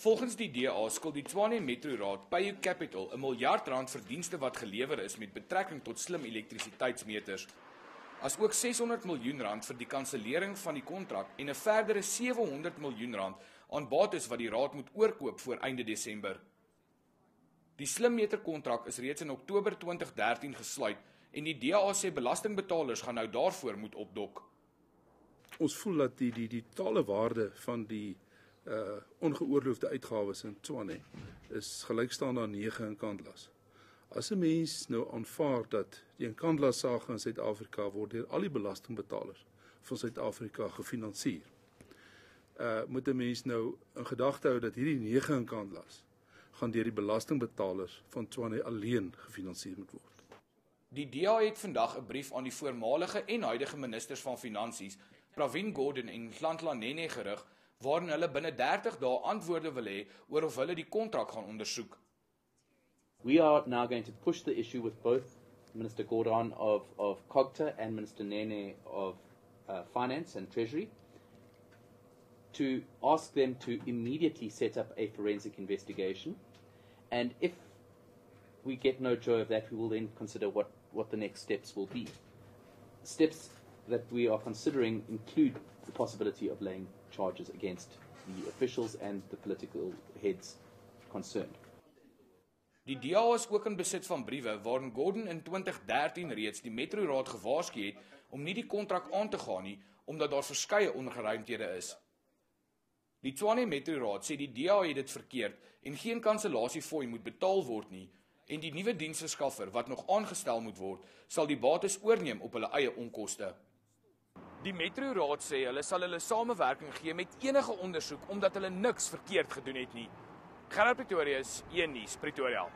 Volgens die DA skuld die Tshwane Metro Raad Payu Capital R1 miljard vir dienste wat gelewer is met betrekking tot slim elektrisiteitsmeters, as ook R600 miljoen vir die kansellering van die kontrak en 'n verdere R700 miljoen aan bates wat die raad moet oorkoop voor einde Desember. Die slimmeter kontrak is reeds in Oktober 2013 gesluit en die DA sê belastingbetalers gaan nou daarvoor moet opdok. Ons voel dat die totale waarde van die ongeoorloofde uitgawes in Tshwane is gelykstaande aan 9 Nkandlas. As 'n mens nou aanvaar dat die Nkandla sage in Suid-Afrika word deur al die belastingbetalers van Suid-Afrika gefinansier, moet 'n mens nou in gedagte hou dat hierdie 9 Nkandlas gaan deur die belastingbetalers van Tshwane alleen gefinansier moet word. Die DA het vandag 'n brief aan die voormalige en huidige ministers van Finansies, Pravin Gordhan en Nhlanhla Nene gerig, waarin hulle binne 30 dae antwoorde wil hê oor of hulle die kontrak gaan ondersoek. We are now going to push the issue with both Minister Gordhan of COGTA and Minister Nene of Finance and Treasury to ask them to immediately set up a forensic investigation. And if we get no joy of that, we will then consider what the next steps will be. Steps that we are considering include the possibility of laying charges against the officials and the political heads concerned. Die DA is ook in besit van briewe waarin Gordhan in 2013 reeds die Metro Raad gewaarsku het om nie die kontrak aan te gaan nie, omdat daar verskeie ongeruimthede is. Die Tshwane Metro Raad sê die DA het dit verkeerd en geen kansellasiefooie moet betaal word nie, en die nuwe diensverskaffer wat nog aangestel moet word, sal die bates oorneem op hulle eie onkoste. Die Metro Raad sê hulle sal hulle samewerking gee met enige ondersoek omdat hulle niks verkeerd gedoen het nie. Gerard Pretorius, 1 Nuus, Pretoria.